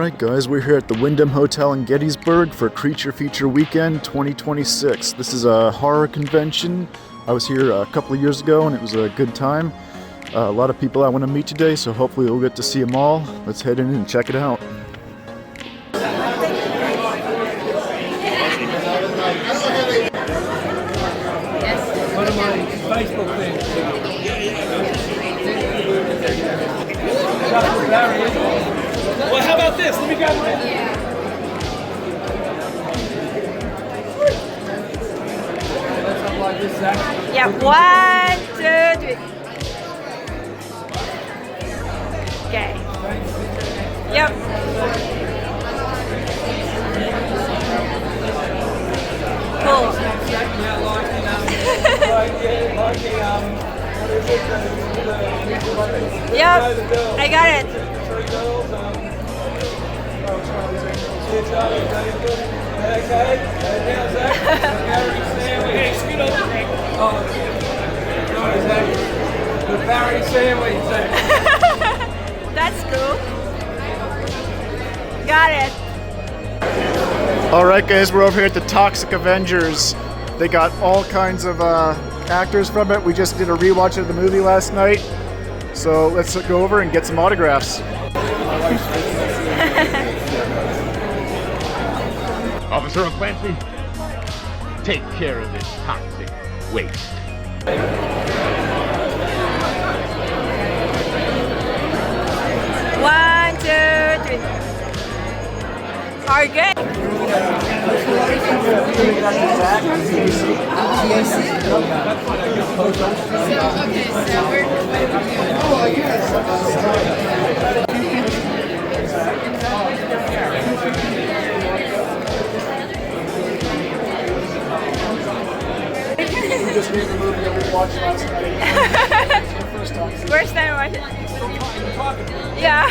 Alright guys, we're here at the Wyndham Hotel in Gettysburg for Creature Feature Weekend 2026. This is a horror convention. I was here a couple of years ago and it was a good time. A lot of people I want to meet today, so hopefully we'll get to see them all. Let's head in and check it out. One of my Facebook things. Well, how about this? Let me grab it. Yeah, 1, 2, 3. Okay. Yep. Cool. Yep, I got it. The Barry sandwich. That's cool. Got it. Alright guys, we're over here at the Toxic Avengers. They got all kinds of actors from it. We just did a rewatch of the movie last night. So let's go over and get some autographs. Officer O'Clancy, take care of this toxic waste. 1, 2, 3. Are good. Just made the movie that we watched last night. First time I watched it. Yeah.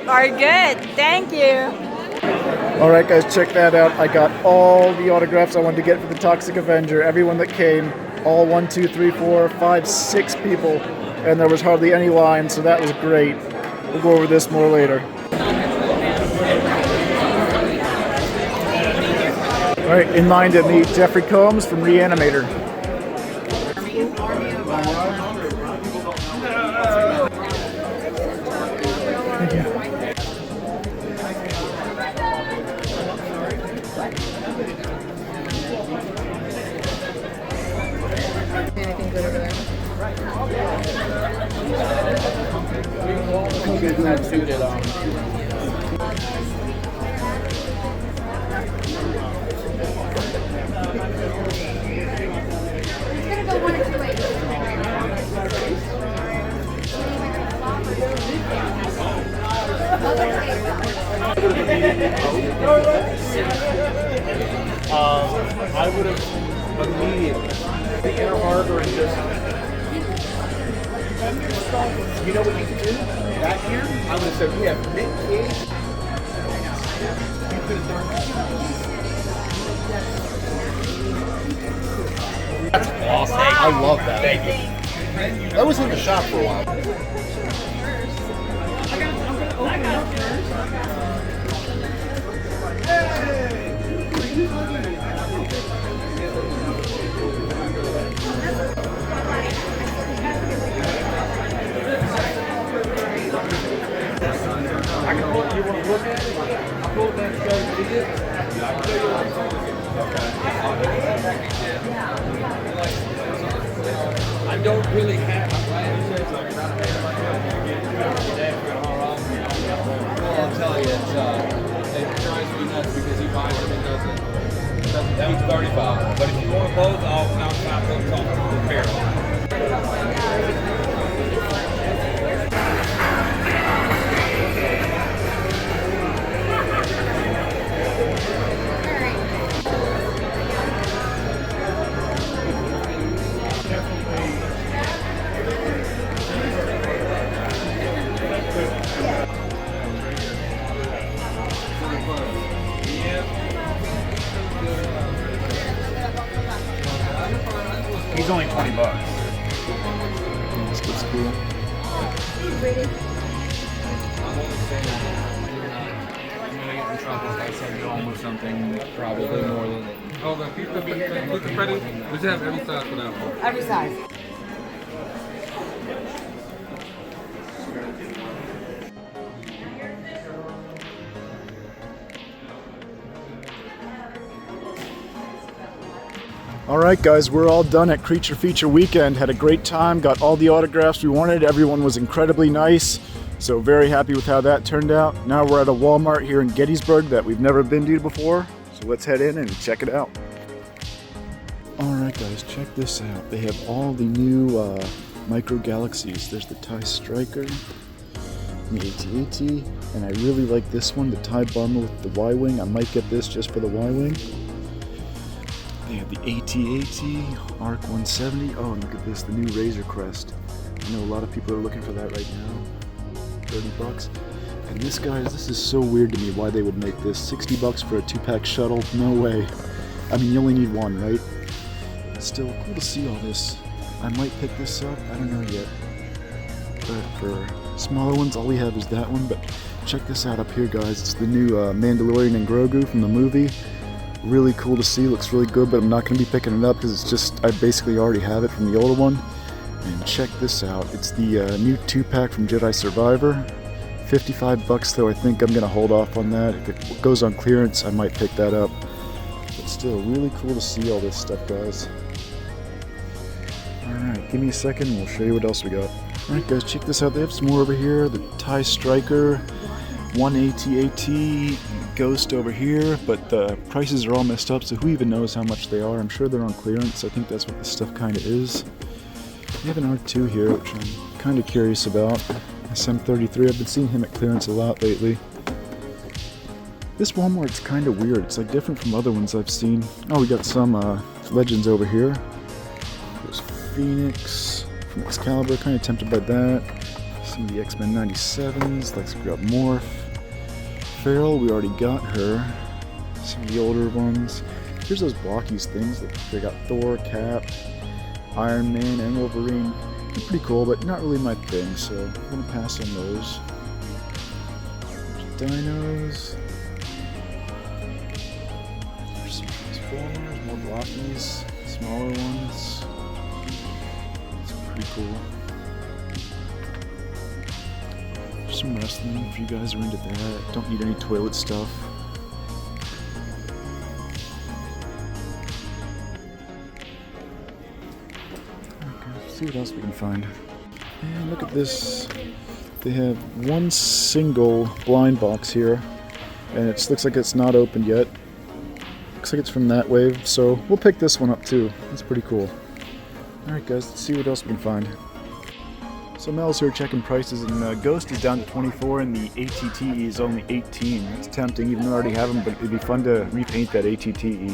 Are good. Thank you. Alright guys, check that out. I got all the autographs I wanted to get for the Toxic Avenger. Everyone that came, all 1, 2, 3, 4, 5, 6 people. And there was hardly any line, so that was great. We'll go over this more later. Alright, in line to meet Jeffrey Combs from Reanimator. Thank you. Anything good over there? I would have immediately the Inner Harbor and just, you know what you can do? Back here, I would have said, we have Nick Cage. You could have done. That's awesome. I love that. Thank you. That was in the shop for a while. I can pull it. You want to look at it? I'll pull it back and go to it. I'll tell you what I'm talking about. I don't really have. Well, I'll tell you, it drives me nuts because he buys them and doesn't But if you want both, I'll try to talk to the pair. He's only $20. This looks cool. I'm gonna get in trouble if I send you home with something probably more than it. Oh, the pizza Freddy? We should have every size for that one. Every size. Alright guys, we're all done at Creature Feature Weekend. Had a great time, got all the autographs we wanted. Everyone was incredibly nice. So very happy with how that turned out. Now we're at a Walmart here in Gettysburg that we've never been to before. So let's head in and check it out. Alright guys, check this out. They have all the new micro galaxies. There's the TIE Striker, the AT-AT, and I really like this one, the TIE Bomber with the Y-Wing. I might get this just for the Y-Wing. They have the AT-AT, ARC 170. Oh, and look at this, the new Razor Crest. I know a lot of people are looking for that right now. 30 bucks. And this, guys, this is so weird to me why they would make this. 60 bucks for a 2-pack shuttle? No way. I mean, you only need one, right? But still, cool to see all this. I might pick this up, I don't know yet. But for smaller ones, all we have is that one. But check this out up here, guys. It's the new Mandalorian and Grogu from the movie. Really cool to see, looks really good, but I'm not going to be picking it up because it's just, I basically already have it from the older one. And check this out, it's the new 2-pack from Jedi Survivor. 55 bucks though, I think I'm going to hold off on that. If it goes on clearance, I might pick that up. But still, really cool to see all this stuff, guys. Alright, give me a second and we'll show you what else we got. Alright guys, check this out, they have some more over here. The TIE Striker, one AT-AT, Ghost over here, but the prices are all messed up, so who even knows how much they are. I'm sure they're on clearance. I think that's what this stuff kind of is. We have an R2 here, which I'm kind of curious about. SM33, I've been seeing him at clearance a lot lately. This Walmart's kind of weird. It's like different from other ones I've seen. Oh, we got some Legends over here. There's Phoenix from Excalibur, kind of tempted by that. Some of the X-Men 97s, let's grab Morph. Farrell, we already got her. Some of the older ones. Here's those blockies things. They got Thor, Cap, Iron Man, and Wolverine. They're pretty cool, but not really my thing, so I'm gonna pass on those. There's dinos. There's some Transformers, more blockies, smaller ones. It's pretty cool. Some wrestling if you guys are into that. Don't need any toilet stuff. Okay, let's see what else we can find. And look at this. They have one single blind box here, and it looks like it's not opened yet. Looks like it's from that wave, so we'll pick this one up too. That's pretty cool. Alright guys, let's see what else we can find. So Mel's here checking prices, and Ghost is down to 24 and the ATTE is only 18. That's tempting, even though I already have them, but it'd be fun to repaint that ATTE.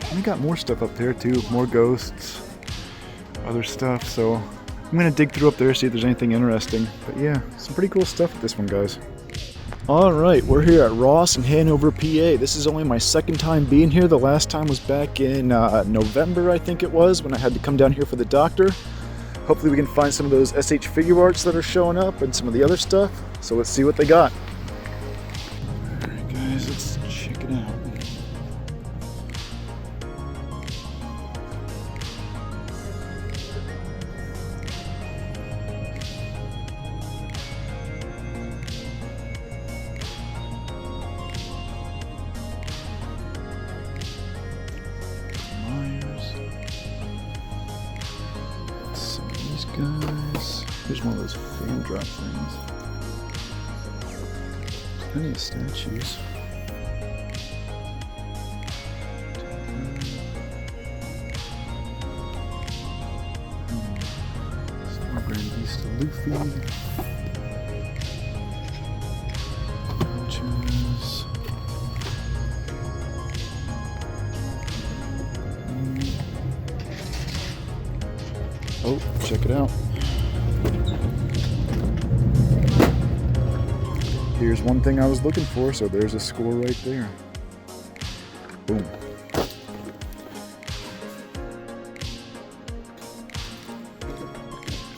And we got more stuff up there too, more Ghosts, other stuff, so I'm gonna dig through up there, see if there's anything interesting. But yeah, some pretty cool stuff with this one, guys. Alright, we're here at Ross in Hanover, PA. This is only my second time being here. The last time was back in November, I think it was, when I had to come down here for the doctor. Hopefully we can find some of those SH figure arts that are showing up and some of the other stuff. So let's see what they got. Alright guys, let's check it out. Guys, here's one of those fan drop things. Plenty of statues. There's the Luffy. Pouches. Oh, check it out. Here's one thing I was looking for, so there's a score right there. Boom.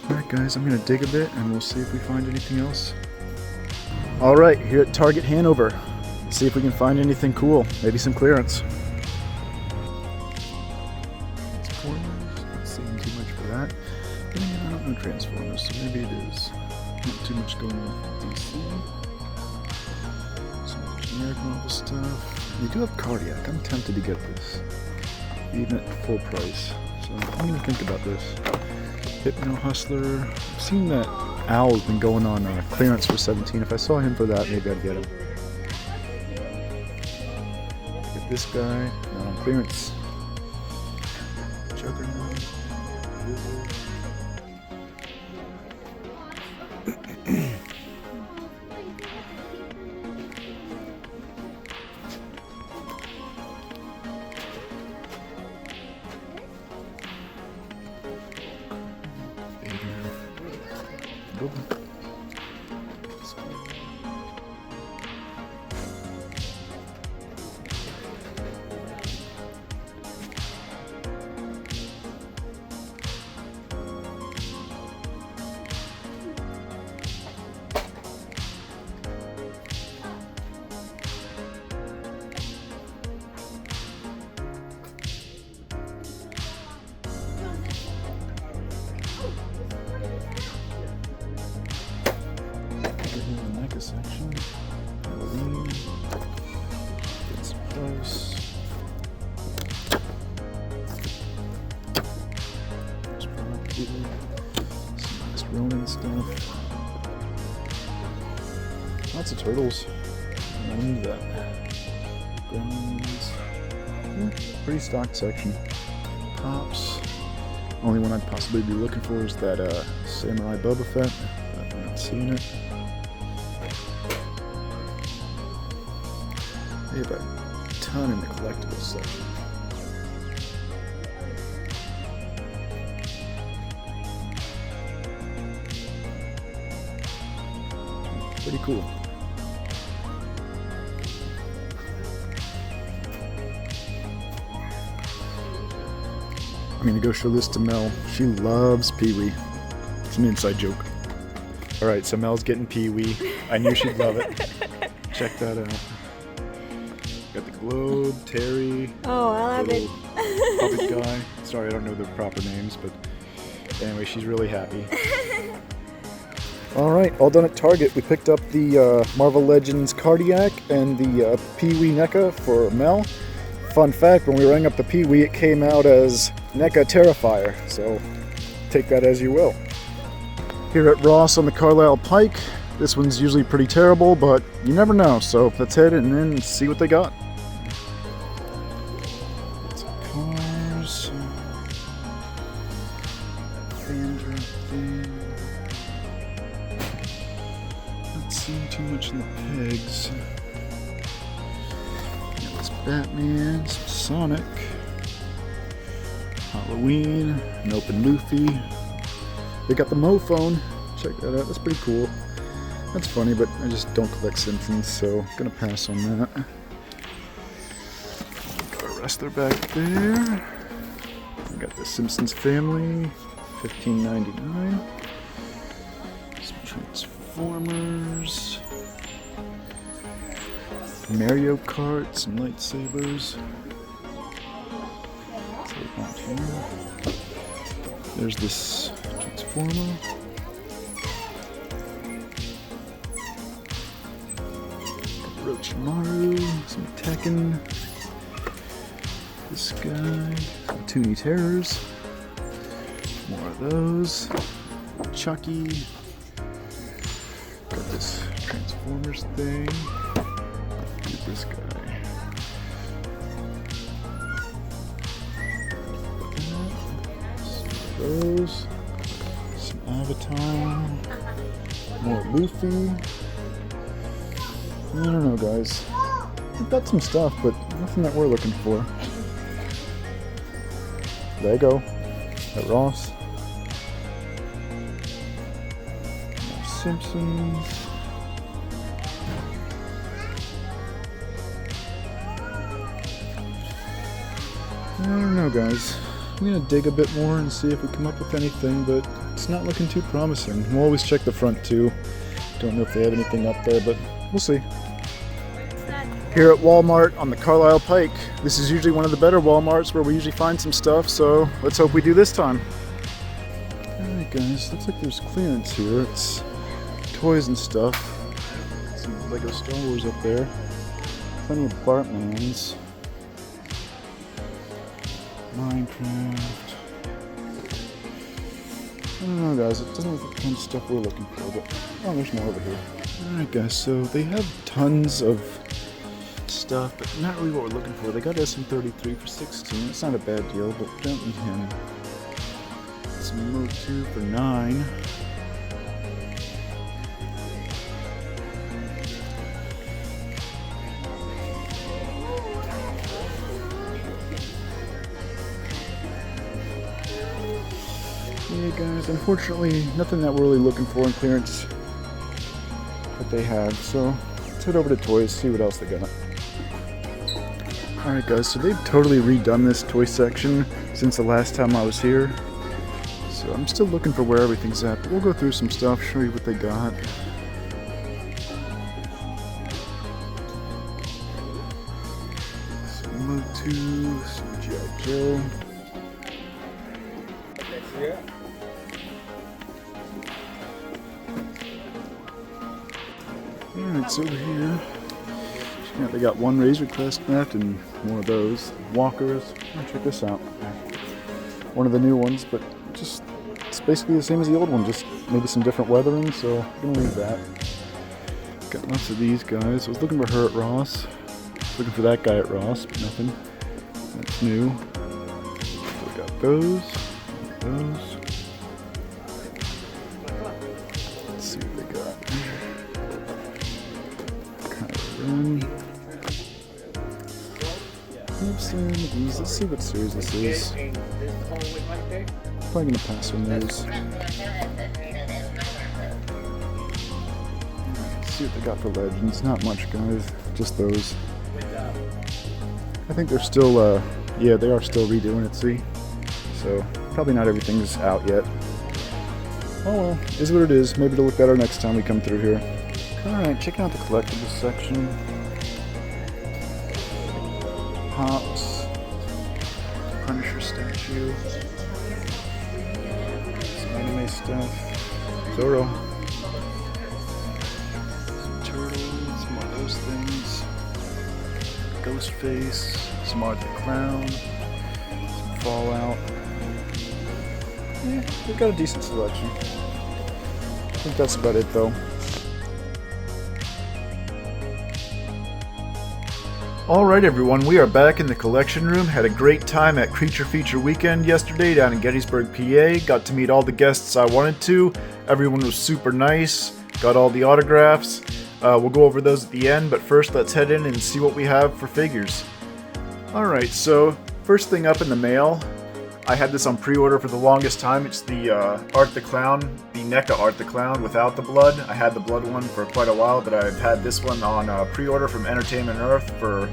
Alright guys, I'm gonna dig a bit and we'll see if we find anything else. Alright, here at Target Hanover. Let's see if we can find anything cool. Maybe some clearance. Not seeing too much for that. But again, I don't know Transformers, so maybe it is. Not too much going on with DC. Some generic Marvel stuff. They do have Cardiac. I'm tempted to get this. Even at full price. So I'm gonna think about this. Hypno Hustler. I've seen that Owl's been going on clearance for $17. If I saw him for that, maybe I'd get him. Get this guy, not on clearance. Juggernaut. Wizard. Section. Halloween. Get some close. Some nice Ronin stuff. Lots of turtles. I need that. Gremlins. Pretty stocked section. Pops. Only one I'd possibly be looking for is that Samurai Boba Fett. But I'm not seeing it. They have a ton in the collectibles section. Pretty cool. I'm gonna go show this to Mel. She loves Pee-wee. It's an inside joke. Alright, so Mel's getting Pee-wee. I knew she'd love it. Check that out. Got the Globe, Terry. Oh, I love it. Puppet guy. Sorry, I don't know the proper names, but anyway, she's really happy. Alright, all done at Target. We picked up the Marvel Legends Cardiac and the Pee-wee NECA for Mel. Fun fact, when we rang up the Pee-wee, it came out as NECA Terrifier, so take that as you will. Here at Ross on the Carlisle Pike, this one's usually pretty terrible, but you never know, so let's head in and see what they got. Cars. Fan drop thing. Not seeing too much in the pegs. Got this Batman, some Sonic, Halloween, an open Luffy. They got the Mo phone. Check that out, that's pretty cool. That's funny, but I just don't collect Simpsons, so I'm gonna pass on that. Got a wrestler back there. We got the Simpsons Family, $15.99. Some Transformers. Mario Kart, some lightsabers. There's this Transformer. Orochimaru, some Tekken, this guy, some Toony Terrors, more of those, Chucky, got this Transformers thing, get this guy, some of those, some Avatar. More Luffy. I don't know, guys. We've got some stuff, but nothing that we're looking for. Lego. At Ross. More Simpsons. I don't know, guys. I'm gonna dig a bit more and see if we come up with anything, but it's not looking too promising. We'll always check the front too. Don't know if they have anything up there, but we'll see. Here at Walmart on the Carlisle Pike. This is usually one of the better Walmarts where we usually find some stuff, so let's hope we do this time. Alright guys, looks like there's clearance here. It's toys and stuff. Some Lego Star Wars up there. Plenty of Bartmans. Minecraft. I don't know, guys, it doesn't look like the kind of stuff we're looking for, but oh, there's more over here. Alright guys, so they have tons of stuff, but not really what we're looking for. They got SM33 for 16. It's not a bad deal, but we don't need him. Some Mode 2 for 9. Yeah guys, unfortunately nothing that we're really looking for in clearance that they have, so let's head over to toys, see what else they got. Alright guys, so they've totally redone this toy section since the last time I was here. So I'm still looking for where everything's at, but we'll go through some stuff, show you what they got. Some Mode 2, some G.I. Joe. Alright, so over here, yeah, they got one Razor Crest left and one of those. Walkers. Oh, check this out. One of the new ones, but just it's basically the same as the old one, just maybe some different weathering, so I'm gonna leave that. Got lots of these guys. I was looking for her at Ross. Looking for that guy at Ross, but nothing. That's new. So we got those. Let's see what they got. Let's see what series this is. Probably gonna pass on those. Let's see what they got for Legends. Not much, guys. Just those. I think they're still, yeah, they are still redoing it, see? So, probably not everything's out yet. Oh well, is what it is. Maybe it'll look better next time we come through here. Alright, check out the collectibles section. Pops. Punisher statue. Some anime stuff. Zoro. Some turtles, some more of those things. Ghostface. Some Art the Clown. Some Fallout. Yeah, they've got a decent selection. I think that's about it though. Alright everyone, we are back in the collection room. Had a great time at Creature Feature Weekend yesterday down in Gettysburg, PA. Got to meet all the guests I wanted to. Everyone was super nice. Got all the autographs. We'll go over those at the end, but first let's head in and see what we have for figures. Alright, so first thing up in the mail. I had this on pre-order for the longest time. It's the Art the Clown, the NECA Art the Clown without the blood. I had the blood one for quite a while, but I've had this one on pre-order from Entertainment Earth for,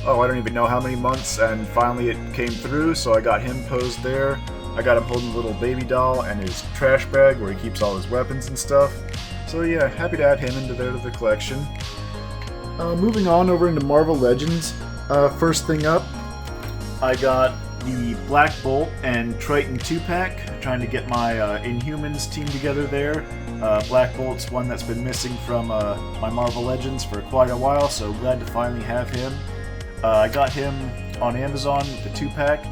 oh, I don't even know how many months, and finally it came through, so I got him posed there. I got him holding a little baby doll and his trash bag where he keeps all his weapons and stuff. So yeah, happy to add him into there to the collection. Moving on over into Marvel Legends. First thing up, I got the Black Bolt and Triton 2-pack. Trying to get my Inhumans team together there. Black Bolt's one that's been missing from my Marvel Legends for quite a while, so glad to finally have him. I got him on Amazon, the 2-pack.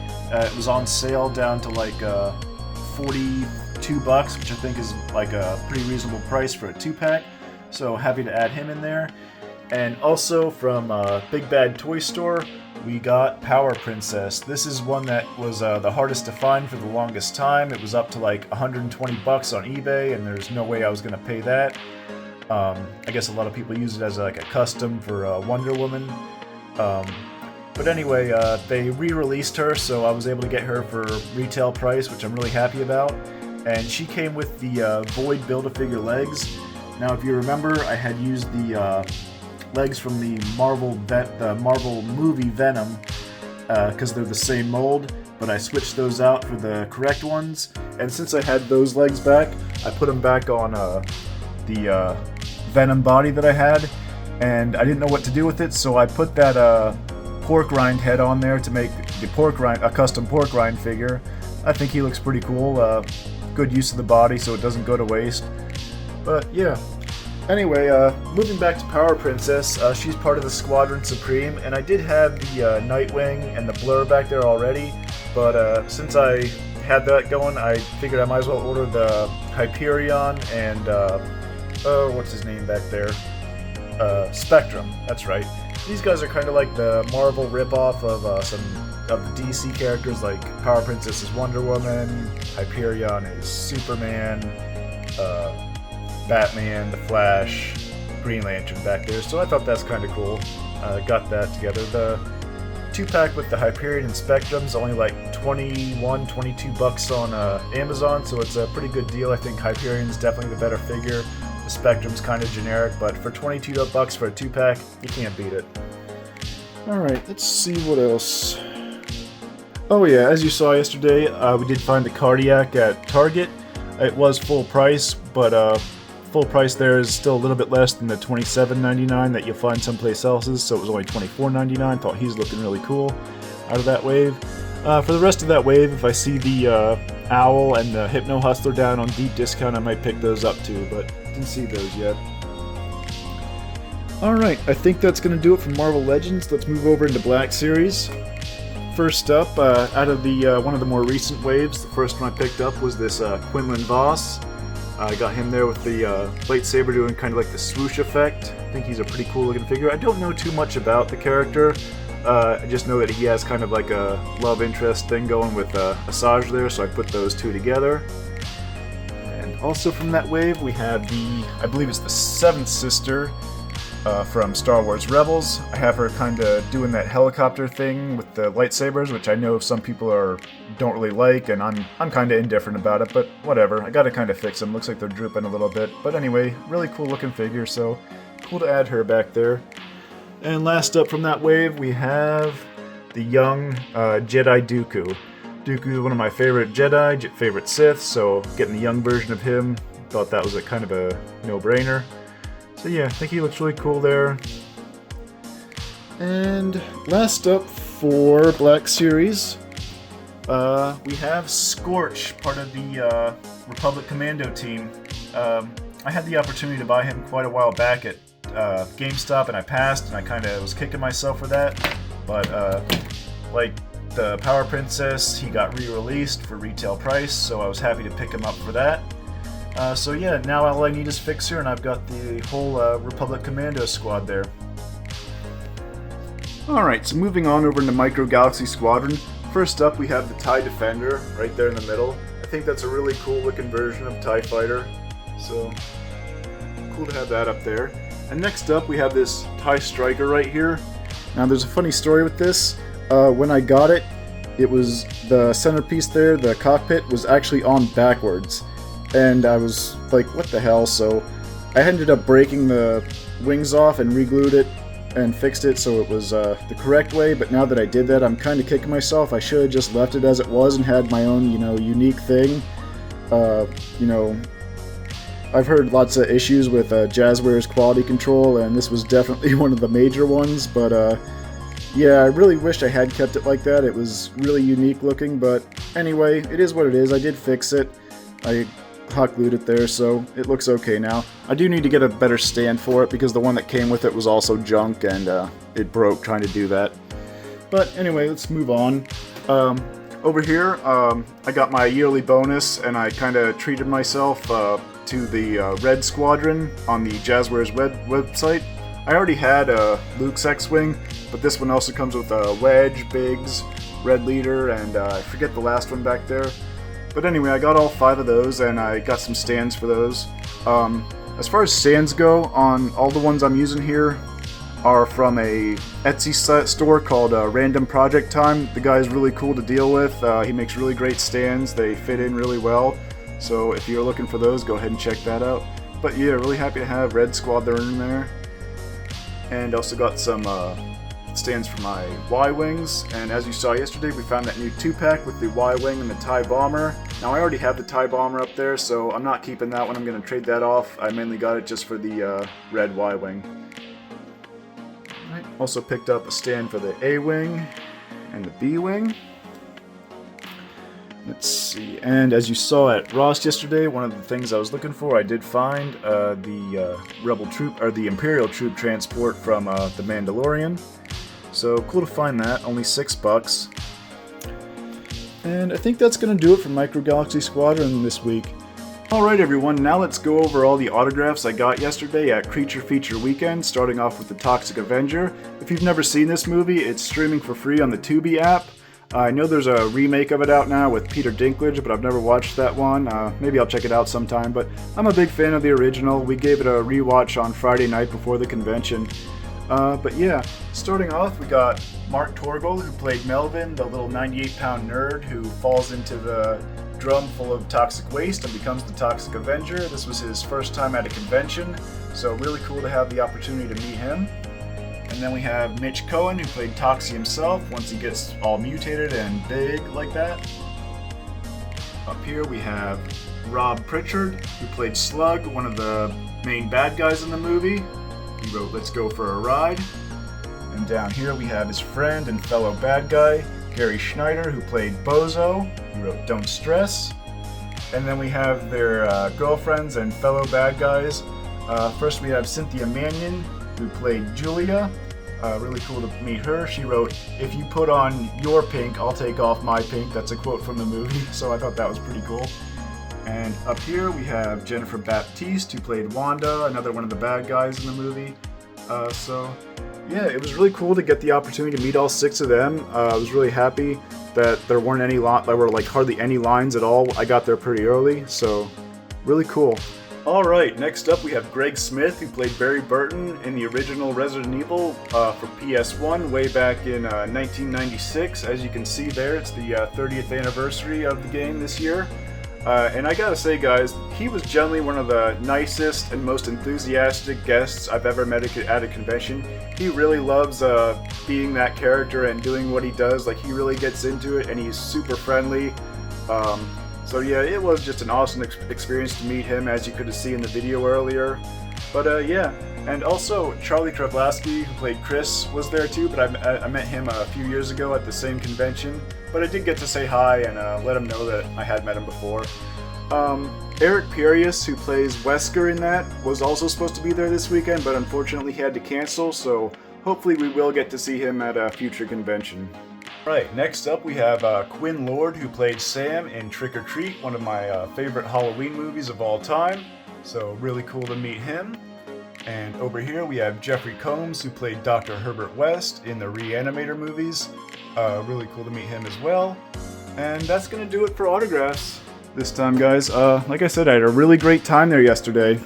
It was on sale down to like $42, which I think is like a pretty reasonable price for a 2-pack. So happy to add him in there. And also from Big Bad Toy Store, we got Power Princess. This is one that was the hardest to find for the longest time. It was up to like 120 bucks on eBay, and there's no way I was gonna pay that. I guess a lot of people use it as like a custom for Wonder Woman. But anyway, they re-released her, so I was able to get her for retail price, which I'm really happy about. And she came with the Void Build-A-Figure legs. Now, if you remember, I had used the legs from the Marvel movie Venom, because they're the same mold, but I switched those out for the correct ones. And since I had those legs back, I put them back on the Venom body that I had, and I didn't know what to do with it, so I put that pork rind head on there to make a custom pork rind figure. I think he looks pretty cool. Good use of the body so it doesn't go to waste. But yeah. Anyway, moving back to Power Princess, she's part of the Squadron Supreme, and I did have the Nightwing and the Blur back there already, but since I had that going, I figured I might as well order the Hyperion and, what's his name back there? Spectrum, that's right. These guys are kind of like the Marvel ripoff of some of the DC characters, like Power Princess is Wonder Woman, Hyperion is Superman, Batman, The Flash, Green Lantern back there, so I thought that's kind of cool. Got that together. The 2-pack with the Hyperion and Spectrum's only like 21, 22 bucks on Amazon, so it's a pretty good deal. I think Hyperion's definitely the better figure. The Spectrum's kind of generic, but for 22 bucks for a 2-pack, you can't beat it. Alright, let's see what else. Oh yeah, as you saw yesterday, we did find the Cardiac at Target. It was full price, but full price there is still a little bit less than the $27.99 that you'll find someplace else's, so it was only $24.99. Thought he's looking really cool out of that wave. For the rest of that wave, if I see the Owl and the Hypno Hustler down on deep discount, I might pick those up too, but didn't see those yet. Alright, I think that's going to do it for Marvel Legends. Let's move over into Black Series. First up, out of the one of the more recent waves, the first one I picked up was this Quinlan Voss. I got him there with the lightsaber doing kind of like the swoosh effect. I think he's a pretty cool looking figure. I don't know too much about the character. I just know that he has kind of like a love interest thing going with Asajj there, so I put those two together. And also from that wave, we have I believe it's the 7th sister from Star Wars Rebels. I have her kind of doing that helicopter thing with the lightsabers, which I know some people don't really like, and I'm kind of indifferent about it, but whatever. I gotta kind of fix them. Looks like they're drooping a little bit, but anyway, really cool looking figure, so cool to add her back there. And last up from that wave, we have the young Jedi Dooku. Dooku is one of my favorite Jedi, favorite Sith, so getting the young version of him, thought that was a kind of a no-brainer. So yeah, I think he looks really cool there. And last up for Black Series, we have Scorch, part of the Republic Commando team. I had the opportunity to buy him quite a while back at GameStop, and I passed, and I kind of was kicking myself for that. But like the Power Princess, he got re-released for retail price, so I was happy to pick him up for that. So yeah, now all I need is Fixer, and I've got the whole Republic Commando squad there. Alright, so moving on over into Micro Galaxy Squadron. First up, we have the TIE Defender, right there in the middle. I think that's a really cool looking version of TIE Fighter, so cool to have that up there. And next up, we have this TIE Striker right here. Now there's a funny story with this. When I got it, it was the centerpiece there, the cockpit, was actually on backwards. And I was like, what the hell? So I ended up breaking the wings off and re-glued it and fixed it so it was the correct way, but now that I did that, I'm kind of kicking myself. I should have just left it as it was and had my own, unique thing. I've heard lots of issues with Jazzware's quality control, and this was definitely one of the major ones, but yeah, I really wish I had kept it like that. It was really unique looking, but anyway, it is what it is. I did fix it. I hot glued it there, so it looks okay now. I do need to get a better stand for it because the one that came with it was also junk, and it broke trying to do that. But anyway, let's move on. Over here, I got my yearly bonus, and I kind of treated myself to the Red Squadron on the Jazzwares website. I already had Luke's X-Wing, but this one also comes with a Wedge, Biggs, Red Leader, and I forget the last one back there. But anyway, I got all 5 of those, and I got some stands for those. As far as stands go, on all the ones I'm using here are from a Etsy store called Random Project Time. The guy's really cool to deal with. He makes really great stands. They fit in really well. So if you're looking for those, go ahead and check that out. But yeah, really happy to have Red Squadron in there. And also got some stands for my Y-Wings. And as you saw yesterday, we found that new 2-pack with the Y-Wing and the TIE Bomber. Now I already have the TIE Bomber up there, so I'm not keeping that one. I'm going to trade that off. I mainly got it just for the red Y-Wing. Also picked up a stand for the A-Wing and the B-Wing. Let's see, and as you saw at Ross yesterday, one of the things I was looking for, I did find the Rebel troop, or the Imperial troop transport from the Mandalorian. So cool to find that, only $6. And I think that's going to do it for Micro Galaxy Squadron this week. Alright everyone, now let's go over all the autographs I got yesterday at Creature Feature Weekend, starting off with the Toxic Avenger. If you've never seen this movie, it's streaming for free on the Tubi app. I know there's a remake of it out now with Peter Dinklage, but I've never watched that one. Maybe I'll check it out sometime, but I'm a big fan of the original. We gave it a rewatch on Friday night before the convention. But yeah, starting off, we got Mark Torgl, who played Melvin, the little 98-pound nerd who falls into the drum full of toxic waste and becomes the Toxic Avenger. This was his first time at a convention, so really cool to have the opportunity to meet him. And then we have Mitch Cohen, who played Toxie himself once he gets all mutated and big like that. Up here we have Rob Pritchard, who played Slug, one of the main bad guys in the movie. He wrote Let's Go for a Ride. And down here we have his friend and fellow bad guy, Gary Schneider, who played Bozo. He wrote Don't Stress. And then we have their girlfriends and fellow bad guys. First we have Cynthia Mannion, who played Julia. Really cool to meet her. She wrote, "If you put on your pink, I'll take off my pink." That's a quote from the movie, so I thought that was pretty cool. And up here we have Jennifer Baptiste, who played Wanda, another one of the bad guys in the movie. So yeah, it was really cool to get the opportunity to meet all 6 of them. I was really happy that there weren't any there were like hardly any lines at all. I got there pretty early, so really cool. Alright, next up we have Greg Smith, who played Barry Burton in the original Resident Evil for PS1 way back in 1996. As you can see there, it's the 30th anniversary of the game this year. And I gotta say guys, he was generally one of the nicest and most enthusiastic guests I've ever met at a convention. He really loves being that character and doing what he does. Like, he really gets into it, and he's super friendly. So yeah, it was just an awesome experience to meet him, as you could have seen in the video earlier. But yeah, and also Charlie Krevlasky, who played Chris, was there too, but I met him a few years ago at the same convention. But I did get to say hi and let him know that I had met him before. Eric Pirius, who plays Wesker in that, was also supposed to be there this weekend, but unfortunately he had to cancel, so hopefully we will get to see him at a future convention. Right, next up we have Quinn Lord, who played Sam in Trick or Treat, one of my favorite Halloween movies of all time. So really cool to meet him. And over here we have Jeffrey Combs, who played Dr. Herbert West in the Reanimator movies. Really cool to meet him as well. And that's going to do it for autographs this time, guys. Like I said, I had a really great time there yesterday.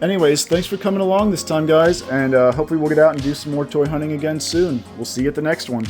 Anyways, thanks for coming along this time, guys, and hopefully we'll get out and do some more toy hunting again soon. We'll see you at the next one.